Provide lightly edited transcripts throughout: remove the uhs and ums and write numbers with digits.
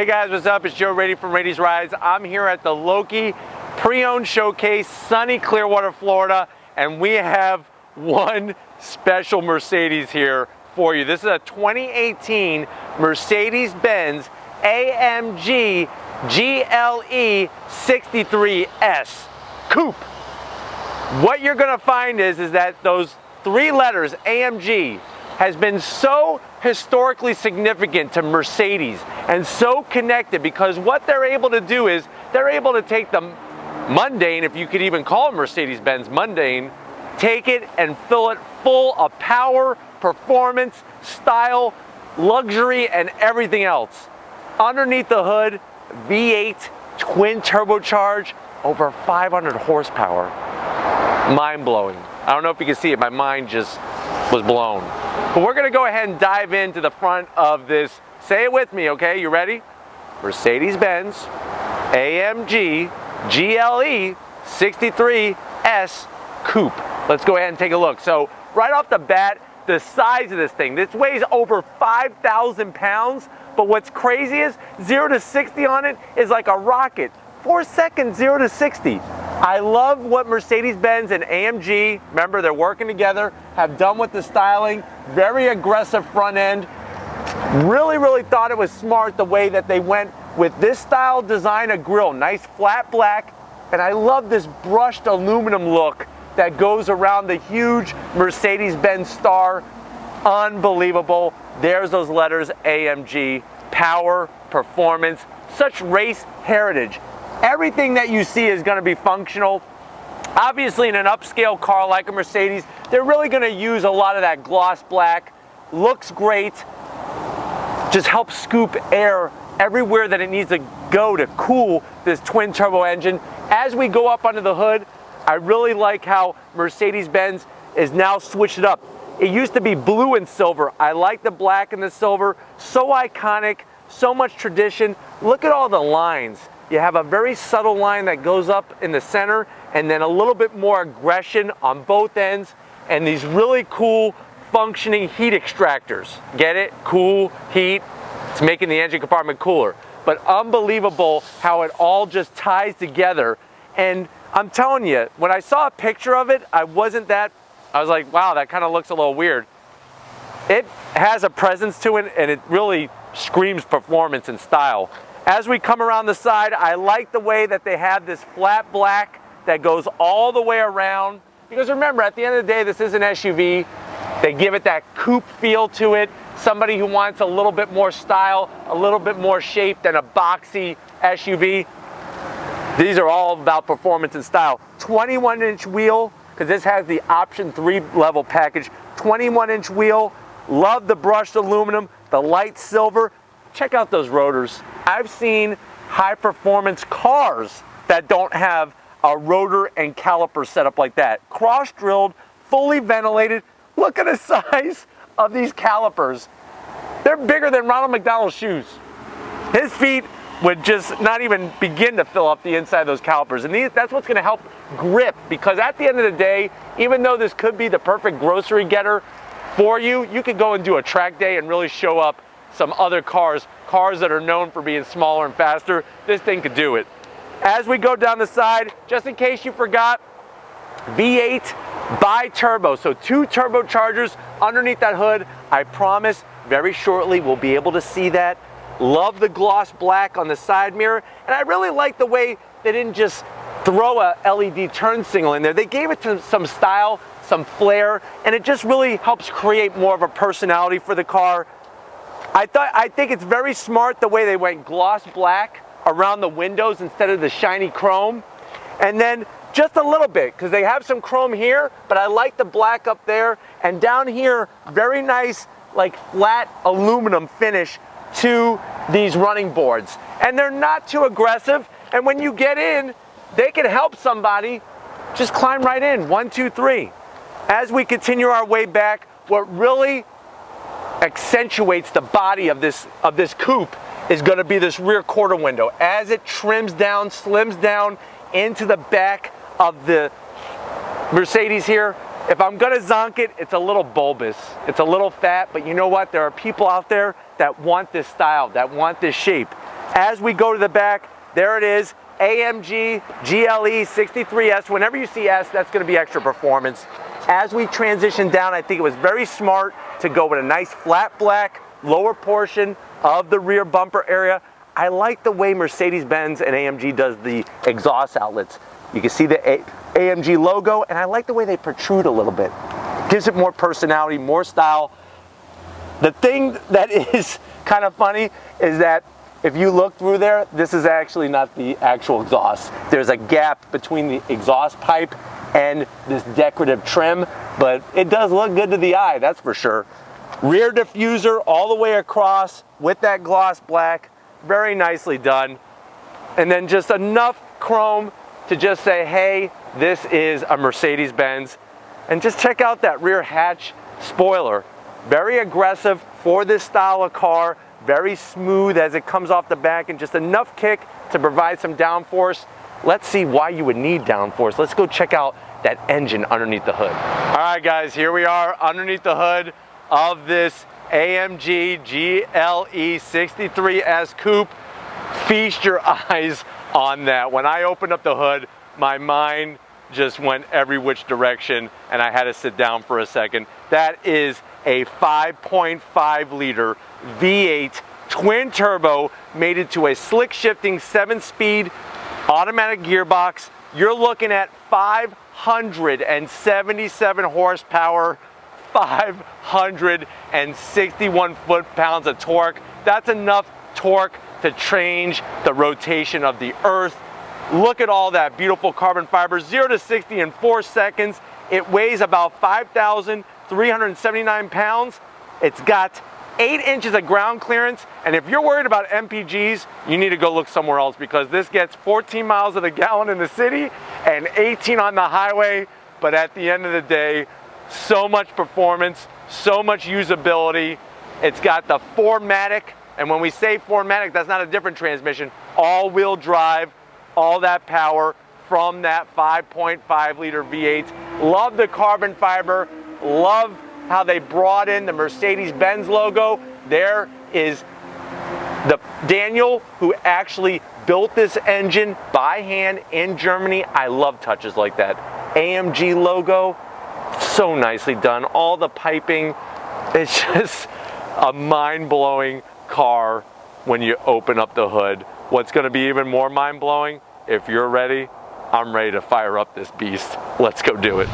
guys, what's up? It's Joe Raiti from Raiti's Rides. I'm here at the Loki Pre-Owned Showcase, sunny Clearwater, Florida, and we have one special Mercedes here for you. This is a 2018 Mercedes-Benz AMG GLE 63S Coupe. What you're gonna find is that those three letters, AMG, has been so historically significant to Mercedes and so connected, because what they're able to do is they're able to take the mundane, if you could even call it Mercedes-Benz mundane, take it and fill it full of power, performance, style, luxury, and everything else. Underneath the hood, V8, twin turbocharged, over 500 horsepower. Mind-blowing. I don't know if you can see it, my mind just was blown. But we're gonna go ahead and dive into the front of this. Say it with me, okay? You ready? Mercedes-Benz AMG GLE 63S Coupe. Let's go ahead and take a look. So right off the bat, the size of this thing. This weighs over 5,000 pounds, but what's crazy is 0 to 60 on it is like a rocket. 4 seconds, 0 to 60. I love what Mercedes-Benz and AMG, remember they're working together, have done with the styling. Very aggressive front end. Really thought it was smart the way that they went with this style design of grille. Nice flat black, and I love this brushed aluminum look that goes around the huge Mercedes-Benz star. Unbelievable. There's those letters, AMG, power, performance, such race heritage. Everything that you see is going to be functional. Obviously, in an upscale car like a Mercedes, they're really going to use a lot of that gloss black. Looks great. Just helps scoop air everywhere that it needs to go to cool this twin turbo engine. As we go up under the hood, I really like how Mercedes-Benz is now switched it up. It used to be blue and silver. I like the black and the silver. So iconic, so much tradition. Look at all the lines. You have a very subtle line that goes up in the center, and then a little bit more aggression on both ends, and these really cool functioning heat extractors. Get it? Cool, heat. It's making the engine compartment cooler. But unbelievable how it all just ties together. And I'm telling you, when I saw a picture of it, I was like, wow, that kind of looks a little weird. It has a presence to it, and it really screams performance and style. As we come around the side, I like the way that they have this flat black that goes all the way around. Because remember, at the end of the day, this is an SUV. They give it that coupe feel to it. Somebody who wants a little bit more style, a little bit more shape than a boxy SUV. These are all about performance and style. 21-inch wheel, because this has the option 3-level package. 21-inch wheel. Love the brushed aluminum, the light silver. Check out those rotors. I've seen high-performance cars that don't have a rotor and caliper setup like that. Cross-drilled, fully ventilated. Look at the size of these calipers. They're bigger than Ronald McDonald's shoes. His feet would just not even begin to fill up the inside of those calipers. And that's what's gonna help grip, because at the end of the day, even though this could be the perfect grocery getter for you, you could go and do a track day and really show up some other cars that are known for being smaller and faster. This thing could do it. As we go down the side, just in case you forgot, V8 bi-turbo, so 2 turbochargers underneath that hood. I promise very shortly we'll be able to see that. Love the gloss black on the side mirror, and I really like the way they didn't just throw a LED turn signal in there. They gave it some style, some flair, and it just really helps create more of a personality for the car. I think it's very smart the way they went gloss black around the windows instead of the shiny chrome. And then just a little bit, because they have some chrome here, but I like the black up there. And down here, very nice, like flat aluminum finish to these running boards. And they're not too aggressive. And when you get in, they can help somebody just climb right in. 1, 2, 3. As we continue our way back, what really accentuates the body of this coupe is going to be this rear quarter window. As it trims down, slims down into the back of the Mercedes here, if I'm going to zonk it, it's a little bulbous. It's a little fat, but you know what? There are people out there that want this style, that want this shape. As we go to the back, there it is, AMG GLE 63S. Whenever you see S, that's going to be extra performance. As we transition down, I think it was very smart to go with a nice flat black lower portion of the rear bumper area. I like the way Mercedes-Benz and AMG does the exhaust outlets. You can see the AMG logo, and I like the way they protrude a little bit. Gives it more personality, more style. The thing that is kind of funny is that if you look through there, this is actually not the actual exhaust. There's a gap between the exhaust pipe and this decorative trim, but it does look good to the eye, that's for sure. Rear diffuser all the way across with that gloss black, very nicely done. And then just enough chrome to just say, hey, this is a Mercedes-Benz. And just check out that rear hatch spoiler. Very aggressive for this style of car, very smooth as it comes off the back, and just enough kick to provide some downforce. Let's see why you would need downforce. Let's go check out that engine underneath the hood. All right, guys, here we are underneath the hood of this AMG GLE 63S Coupe. Feast your eyes on that. When I opened up the hood, my mind just went every which direction, and I had to sit down for a second. That is a 5.5 liter V8 twin turbo mated to a slick shifting 7-speed automatic gearbox. You're looking at 577 horsepower, 561 foot-pounds of torque. That's enough torque to change the rotation of the earth. Look at all that beautiful carbon fiber, 0 to 60 in 4 seconds. It weighs about 5,379 pounds. It's got 8 inches of ground clearance, and if you're worried about MPGs, you need to go look somewhere else, because this gets 14 miles to the gallon in the city and 18 on the highway. But at the end of the day, so much performance, so much usability. It's got the 4MATIC, and when we say 4MATIC, that's not a different transmission, all-wheel drive, all that power from that 5.5 liter V8. Love the carbon fiber, love how they brought in the Mercedes-Benz logo. There is the Daniel who actually built this engine by hand in Germany. I love touches like that. AMG logo, so nicely done. All the piping, it's just a mind-blowing car when you open up the hood. What's gonna be even more mind-blowing, if you're ready, I'm ready to fire up this beast. Let's go do it.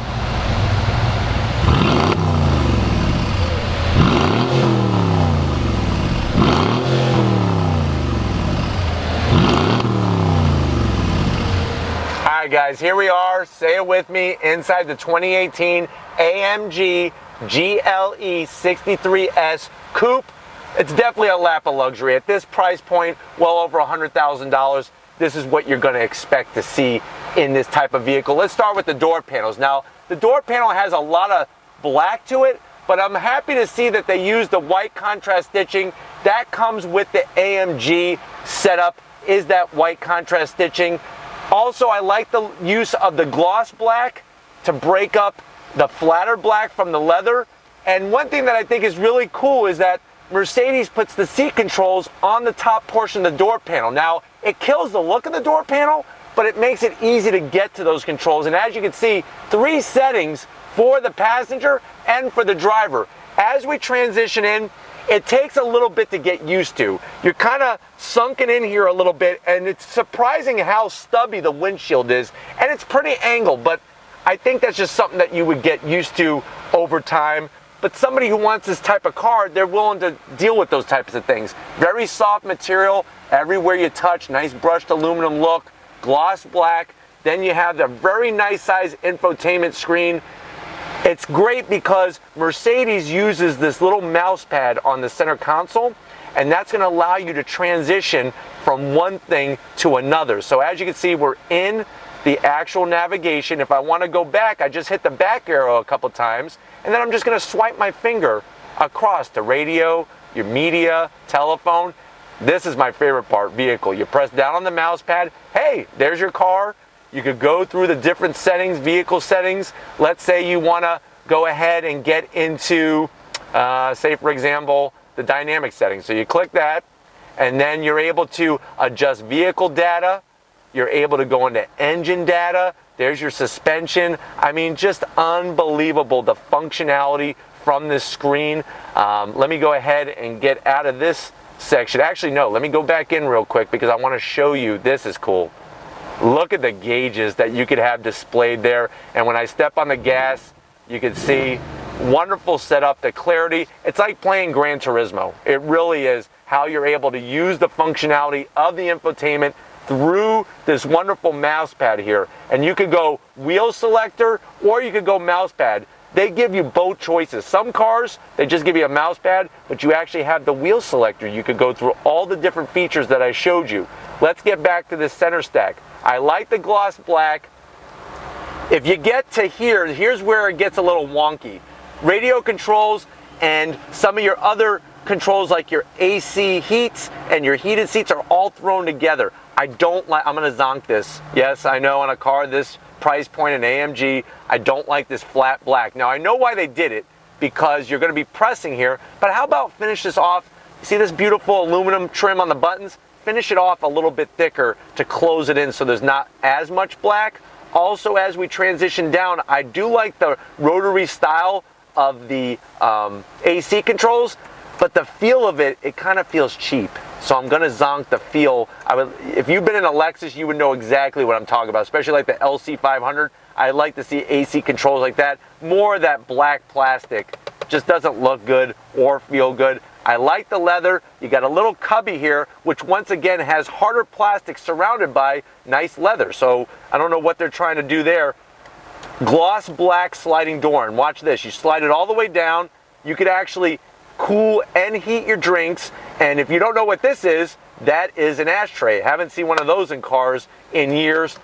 All right, guys, here we are, say it with me, inside the 2018 AMG GLE 63S Coupe. It's definitely a lap of luxury. At this price point, well over $100,000, this is what you're gonna expect to see in this type of vehicle. Let's start with the door panels. Now, the door panel has a lot of black to it, but I'm happy to see that they use the white contrast stitching. That comes with the AMG setup, is that white contrast stitching. Also, I like the use of the gloss black to break up the flatter black from the leather. And one thing that I think is really cool is that Mercedes puts the seat controls on the top portion of the door panel. Now, it kills the look of the door panel, but it makes it easy to get to those controls. And as you can see, 3 settings for the passenger and for the driver. As we transition in, it takes a little bit to get used to. You're kind of sunken in here a little bit, and it's surprising how stubby the windshield is. And it's pretty angled, but I think that's just something that you would get used to over time. But somebody who wants this type of car, they're willing to deal with those types of things. Very soft material, everywhere you touch, nice brushed aluminum look, gloss black. Then you have the very nice size infotainment screen. It's great because Mercedes uses this little mouse pad on the center console, and that's going to allow you to transition from one thing to another. So as you can see, we're in the actual navigation. If I want to go back, I just hit the back arrow a couple times, and then I'm just going to swipe my finger across to radio, your media, telephone. This is my favorite part, vehicle. You press down on the mouse pad, hey, there's your car. You could go through the different settings, vehicle settings. Let's say you want to go ahead and get into, say for example, the dynamic settings. So you click that, And then you're able to adjust vehicle data. You're able to go into engine data. There's your suspension. I mean, just unbelievable, the functionality from this screen. Let me go ahead and get out of this section. Actually, no, let me go back in real quick because I want to show you. This is cool. Look at the gauges that you could have displayed there. And when I step on the gas, you can see wonderful setup, the clarity. It's like playing Gran Turismo. It really is, how you're able to use the functionality of the infotainment through this wonderful mouse pad here. And you could go wheel selector or you could go mouse pad. They give you both choices. Some cars, they just give you a mouse pad, but you actually have the wheel selector. You could go through all the different features that I showed you. Let's get back to the center stack. I like the gloss black. If you get to here, here's where it gets a little wonky. Radio controls and some of your other controls like your AC heats and your heated seats are all thrown together. I don't like, I'm gonna zonk this. Yes, I know on a car this price point, an AMG, I don't like this flat black. Now I know why they did it, because you're gonna be pressing here, but how about finish this off? You see this beautiful aluminum trim on the buttons? Finish it off a little bit thicker to close it in so there's not as much black. Also, as we transition down, I do like the rotary style of the AC controls, but the feel of it, it kind of feels cheap. So I'm gonna zonk the feel. If you've been in a Lexus, you would know exactly what I'm talking about, especially like the LC500. I like to see AC controls like that. More of that black plastic just doesn't look good or feel good. I like the leather. You got a little cubby here, which once again has harder plastic surrounded by nice leather. So I don't know what they're trying to do there. Gloss black sliding door, and watch this. You slide it all the way down. You could actually cool and heat your drinks. And if you don't know what this is, that is an ashtray. Haven't seen one of those in cars in years.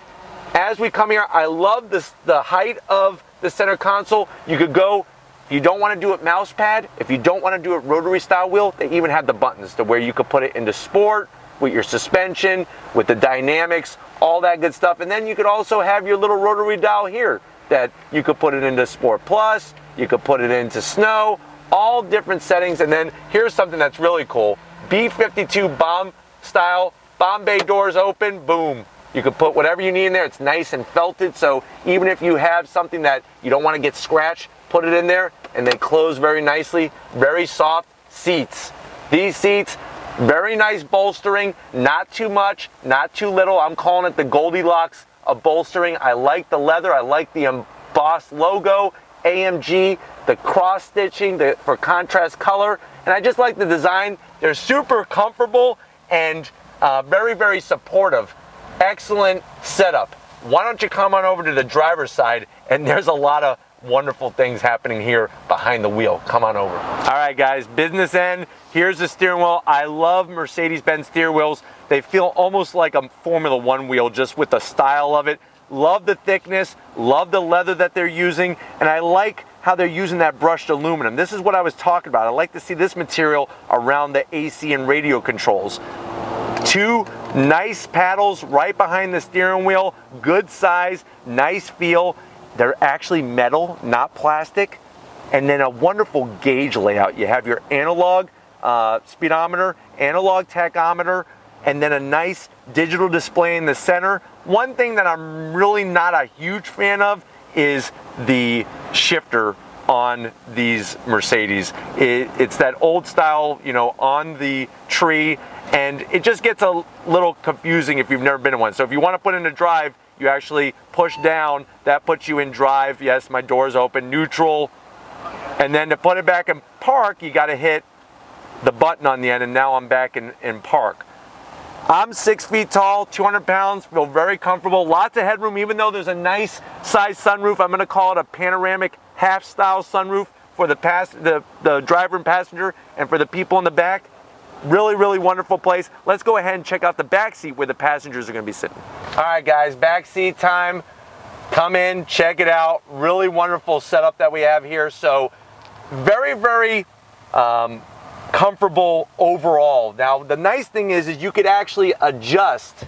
As we come here, I love this, the height of the center console. You could go, if you don't want to do it mouse pad, if you don't want to do it rotary style wheel, they even have the buttons to where you could put it into sport, with your suspension, with the dynamics, all that good stuff. And then you could also have your little rotary dial here that you could put it into Sport Plus, you could put it into Snow, all different settings. And then here's something that's really cool. B-52 bomb style, bomb bay doors open, boom. You can put whatever you need in there. It's nice and felted, so even if you have something that you don't want to get scratched, put it in there, and they close very nicely. Very soft seats. These seats, very nice bolstering, not too much, not too little. I'm calling it the Goldilocks of bolstering. I like the leather, I like the embossed logo, AMG, the cross stitching for contrast color, and I just like the design. They're super comfortable and very, very supportive. Excellent setup. Why don't you come on over to the driver's side, and there's a lot of wonderful things happening here behind the wheel. Come on over. All right, guys, business end. Here's the steering wheel. I love Mercedes-Benz steering wheels. They feel almost like a Formula One wheel, just with the style of it. Love the thickness, love the leather that they're using, and I like how they're using that brushed aluminum. This is what I was talking about. I like to see this material around the AC and radio controls. Two nice paddles right behind the steering wheel, good size, nice feel. They're actually metal, not plastic. And then a wonderful gauge layout. You have your analog speedometer, analog tachometer, and then a nice digital display in the center. One thing that I'm really not a huge fan of is the shifter on these Mercedes. It's that old style, you know, on the tree, and it just gets a little confusing if you've never been in one. So if you want to put in a drive, you actually push down, that puts you in drive. Yes, my door's open, neutral. And then to put it back in park, you got to hit the button on the end, and now I'm back in park. I'm 6 feet tall, 200 pounds, feel very comfortable, lots of headroom, even though there's a nice size sunroof. I'm gonna call it a panoramic half style sunroof for the driver and passenger, and for the people in the back. Really, really wonderful place. Let's go ahead and check out the back seat where the passengers are gonna be sitting. All right, guys, back seat time. Come in, check it out. Really wonderful setup that we have here. So very, very comfortable overall. Now, the nice thing is you could actually adjust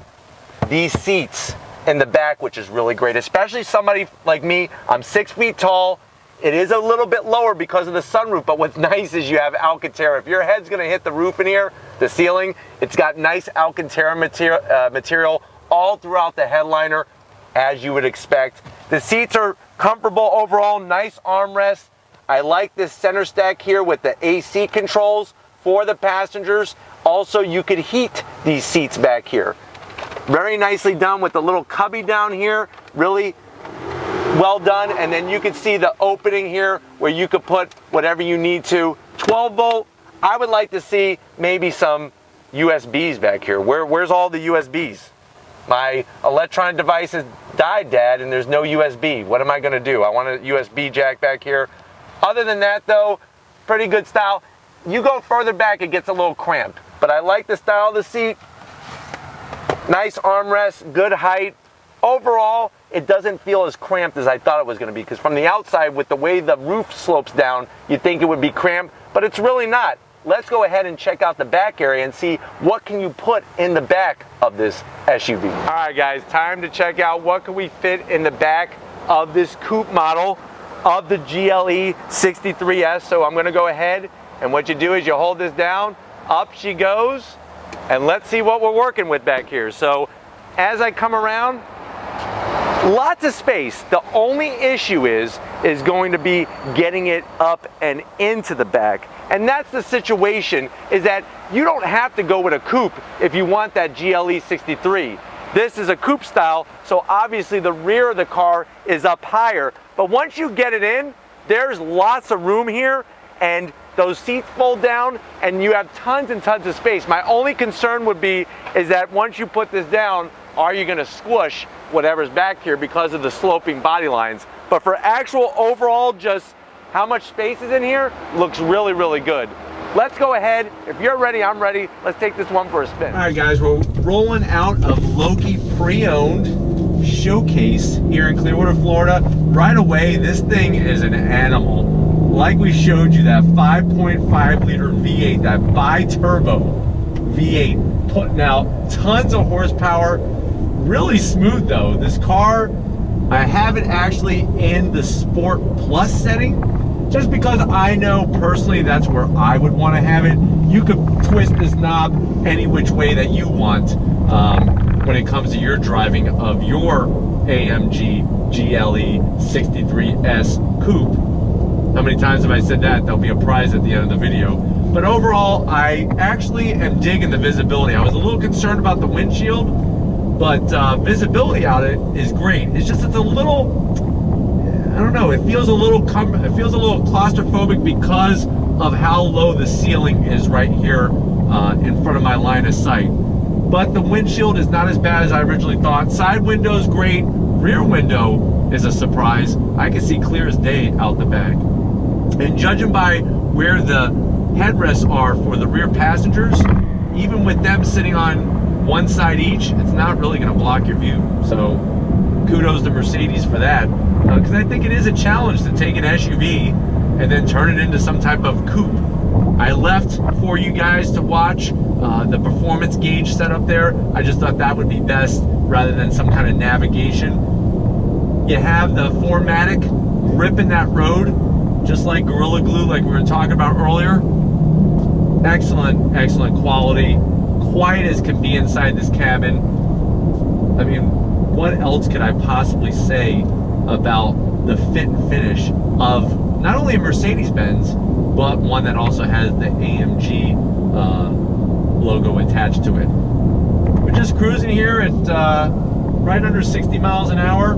these seats in the back, which is really great, especially somebody like me. I'm 6 feet tall. It is a little bit lower because of the sunroof, but what's nice is you have Alcantara. If your head's gonna hit the roof in here, the ceiling, it's got nice Alcantara material all throughout the headliner, as you would expect. The seats are comfortable overall, nice armrest. I like this center stack here with the AC controls for the passengers. Also, you could heat these seats back here. Very nicely done with the little cubby down here, really well done. And then you can see the opening here where you could put whatever you need to. 12 volt, I would like to see maybe some USBs back here. Where's all the USBs? My electronic devices died, Dad, and there's no USB. What am I gonna do? I want a USB jack back here. Other than that though, pretty good style. You go further back, it gets a little cramped, but I like the style of the seat. Nice armrest, good height. Overall, it doesn't feel as cramped as I thought it was gonna be, because from the outside, with the way the roof slopes down, you'd think it would be cramped, but it's really not. Let's go ahead and check out the back area and see what can you put in the back of this SUV. All right, guys, time to check out what can we fit in the back of this coupe model of the GLE 63S. So I'm gonna go ahead, and what you do is you hold this down, up she goes, and let's see what we're working with back here. So as I come around, lots of space. The only issue is going to be getting it up and into the back. And that's the situation, is that you don't have to go with a coupe if you want that GLE 63. This is a coupe style, so obviously the rear of the car is up higher. But once you get it in, there's lots of room here, and those seats fold down, and you have tons and tons of space. My only concern would be is that once you put this down, are you gonna squish whatever's back here because of the sloping body lines? But for actual overall, just how much space is in here, looks really, really good. Let's go ahead. If you're ready, I'm ready. Let's take this one for a spin. All right, guys, we're rolling out of Loki Pre-Owned Showcase here in Clearwater, Florida. Right away, this thing is an animal. Like we showed you, that 5.5 liter V8, that bi-turbo V8, putting out tons of horsepower. Really smooth though. This car, I have it actually in the Sport Plus setting, just because I know personally that's where I would want to have it. You could twist this knob any which way that you want when it comes to your driving of your AMG GLE 63S Coupe. How many times have I said that? There'll be a prize at the end of the video. But overall, I actually am digging the visibility. I was a little concerned about the windshield, but visibility out it is great. It's just, it's a little, I don't know, it feels a little claustrophobic because of how low the ceiling is right here in front of my line of sight. But the windshield is not as bad as I originally thought. Side window's great. Rear window is a surprise. I can see clear as day out the back. And judging by where the headrests are for the rear passengers, even with them sitting on one side each, it's not really going to block your view. So kudos to Mercedes for that, because I think it is a challenge to take an SUV and then turn it into some type of coupe. I left for you guys to watch the performance gauge set up there. I just thought that would be best rather than some kind of navigation. You have the 4MATIC gripping that road, just like Gorilla Glue, like we were talking about earlier. Excellent, excellent quality. Quiet as can be inside this cabin. I mean, what else could I possibly say about the fit and finish of not only a Mercedes-Benz, but one that also has the AMG logo attached to it. We're just cruising here at right under 60 miles an hour.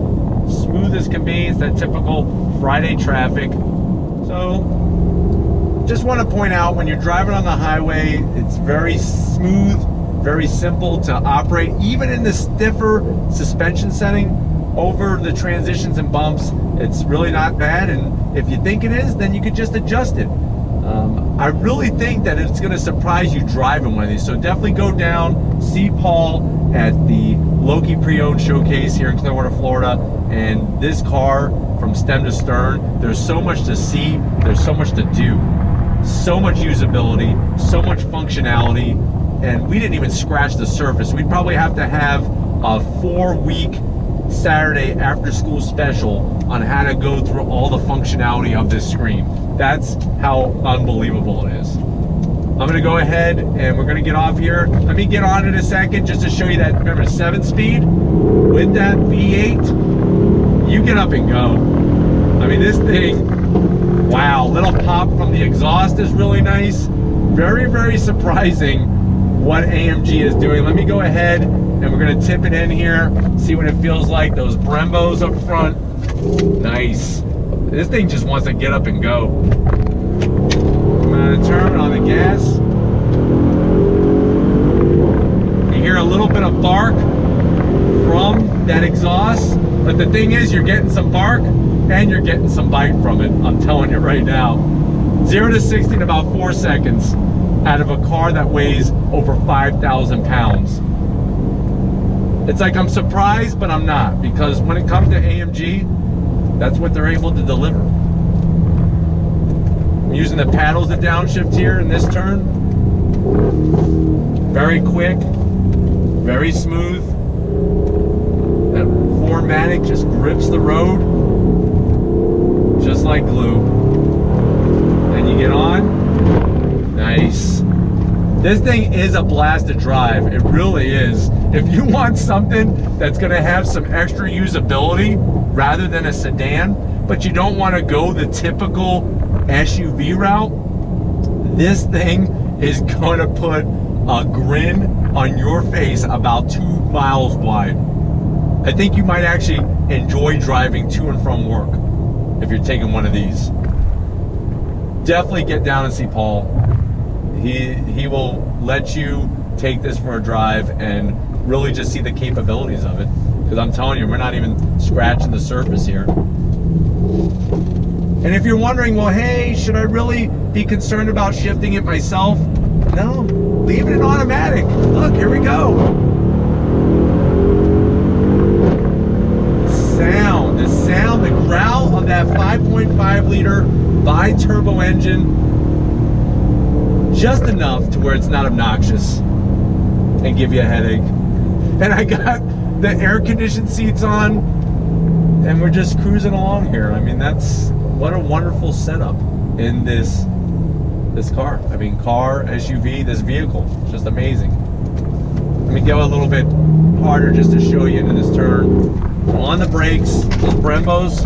Smooth as can be. It's that typical Friday traffic. So just want to point out, when you're driving on the highway, it's very smooth, very simple to operate, even in the stiffer suspension setting. Over the transitions and bumps, it's really not bad, and if you think it is, then you could just adjust it. I really think that it's going to surprise you driving one of these, so definitely go down, see Paul at the Loki Pre-Owned Showcase here in Clearwater, Florida, and this car from stem to stern, there's so much to see, there's so much to do, so much usability, so much functionality, and we didn't even scratch the surface. We'd probably have to have a 4-week Saturday after school special on how to go through all the functionality of this screen. That's how unbelievable it is. I'm gonna go ahead and we're gonna get off here. Let me get on in a second just to show you that, remember, 7-speed with that V8, you get up and go. I mean, this thing, wow, little pop from the exhaust is really nice. Very, very surprising what AMG is doing. Let me go ahead and we're gonna tip it in here, see what it feels like. Those Brembos up front, nice. This thing just wants to get up and go. I'm gonna turn on the gas. You hear a little bit of bark from that exhaust, but the thing is, you're getting some bark and you're getting some bite from it. I'm telling you right now. 0 to 60 in about 4 seconds out of a car that weighs over 5,000 pounds. It's like I'm surprised, but I'm not, because when it comes to AMG, that's what they're able to deliver. I'm using the paddles to downshift here in this turn. Very quick, very smooth. That 4MATIC just grips the road, just like glue. Then you get on, nice. This thing is a blast to drive, it really is. If you want something that's gonna have some extra usability rather than a sedan, but you don't wanna go the typical SUV route, this thing is gonna put a grin on your face about 2 miles wide. I think you might actually enjoy driving to and from work if you're taking one of these. Definitely get down and see Paul. He will let you take this for a drive and really just see the capabilities of it. Because I'm telling you, we're not even scratching the surface here. And if you're wondering, well, hey, should I really be concerned about shifting it myself? No, leave it in automatic. Look, here we go. The sound, the growl of that 5.5 liter bi-turbo engine, just enough to where it's not obnoxious and give you a headache. And I got the air-conditioned seats on, and we're just cruising along here. I mean, that's what a wonderful setup in this car. I mean, car, SUV, this vehicle, it's just amazing. Let me go a little bit harder just to show you into this turn. On the brakes, those Brembos,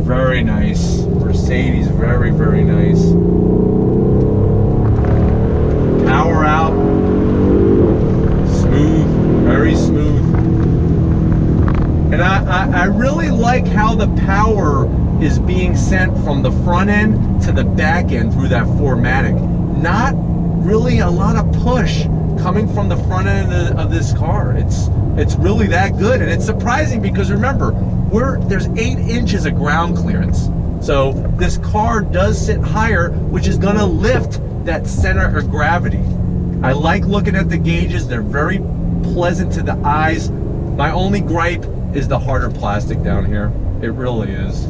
very nice. Mercedes, very, very nice. Power out, smooth, very smooth. And I really like how the power is being sent from the front end to the back end through that 4MATIC. Not really a lot of push coming from the front end of this car. It's really that good, and it's surprising because remember, there's 8 inches of ground clearance. So this car does sit higher, which is gonna lift that center of gravity. I like looking at the gauges. They're very pleasant to the eyes. My only gripe is the harder plastic down here. It really is.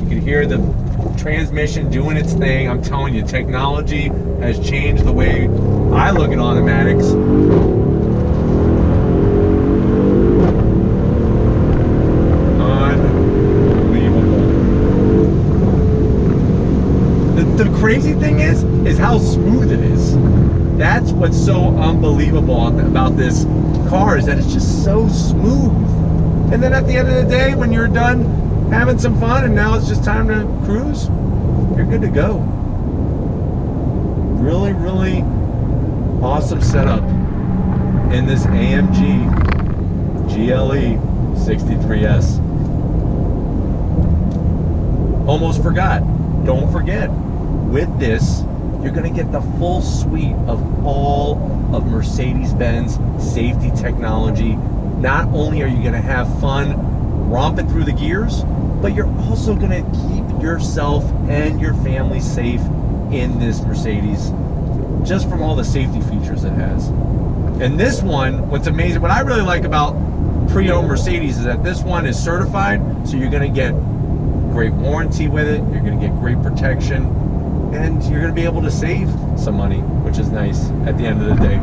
You can hear the transmission doing its thing. I'm telling you, technology has changed the way I look at automatics. Unbelievable. The crazy thing is how smooth it is. That's what's so unbelievable about this car, is that it's just so smooth. And then at the end of the day, when you're done having some fun and now it's just time to cruise, you're good to go. Really, really awesome setup in this AMG GLE 63S. Almost forgot. Don't forget, with this, you're gonna get the full suite of all of Mercedes-Benz safety technology. Not only are you gonna have fun romping through the gears, but you're also gonna keep yourself and your family safe in this Mercedes, just from all the safety features it has. And this one, what's amazing, what I really like about pre-owned Mercedes is that this one is certified, so you're gonna get great warranty with it, you're gonna get great protection, and you're gonna be able to save some money, which is nice at the end of the day.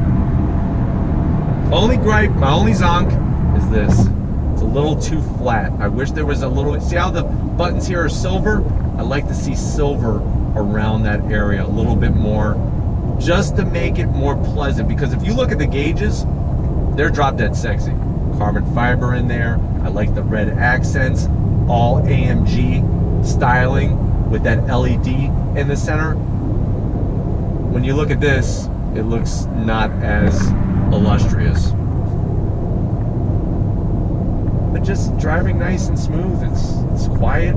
Only gripe, my only zonk is this. It's a little too flat. I wish there was a little, see how the buttons here are silver? I like to see silver around that area a little bit more, just to make it more pleasant. Because if you look at the gauges, they're drop dead sexy. Carbon fiber in there. I like the red accents, all AMG styling with that LED in the center. When you look at this, it looks not as illustrious. But just driving nice and smooth, it's quiet.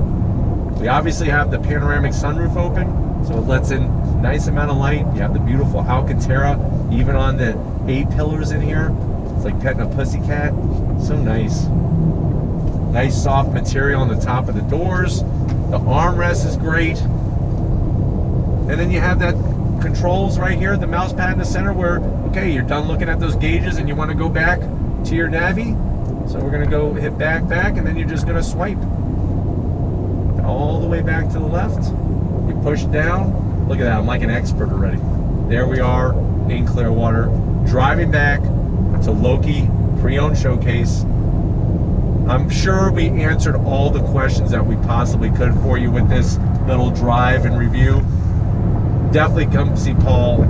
We obviously have the panoramic sunroof open, so it lets in a nice amount of light. You have the beautiful Alcantara, even on the A-pillars in here. It's like petting a pussycat. So nice. Nice soft material on the top of the doors. The armrest is great. And then you have that controls right here, the mouse pad in the center where, okay, you're done looking at those gauges and you want to go back to your Navi. So we're going to go hit back, and then you're just going to swipe all the way back to the left. You push down. Look at that, I'm like an expert already. There we are in Clearwater, driving back to Loki Pre-Owned Showcase. I'm sure we answered all the questions that we possibly could for you with this little drive and review. Definitely come see Paul.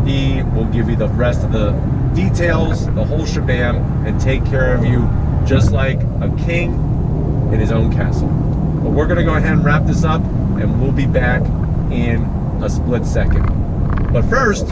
He will give you the rest of the details, the whole shebang, and take care of you just like a king in his own castle. But we're going to go ahead and wrap this up, and we'll be back in a split second. But first,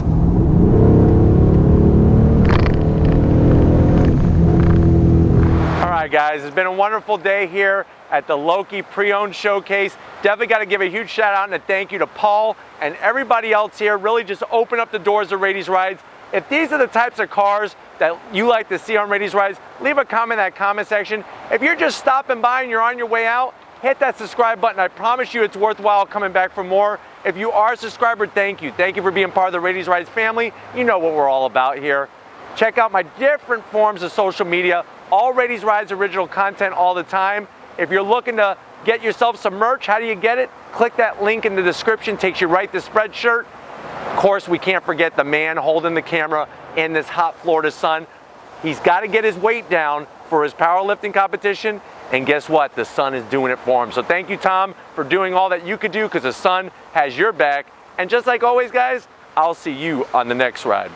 all right guys, it's been a wonderful day here at the Loki Pre-Owned Showcase. Definitely got to give a huge shout out and a thank you to Paul and everybody else here. Really just open up the doors of Raiti's Rides. If these are the types of cars that you like to see on Raiti's Rides, leave a comment in that comment section. If you're just stopping by and you're on your way out, hit that subscribe button. I promise you it's worthwhile coming back for more. If you are a subscriber, thank you. Thank you for being part of the Raiti's Rides family. You know what we're all about here. Check out my different forms of social media. All Raiti's Rides original content all the time. If you're looking to get yourself some merch, how do you get it? Click that link in the description, takes you right to Spreadshirt. Of course, we can't forget the man holding the camera in this hot Florida sun. He's got to get his weight down for his powerlifting competition, and guess what? The sun is doing it for him. So thank you, Tom, for doing all that you could do, because the sun has your back. And just like always, guys, I'll see you on the next ride.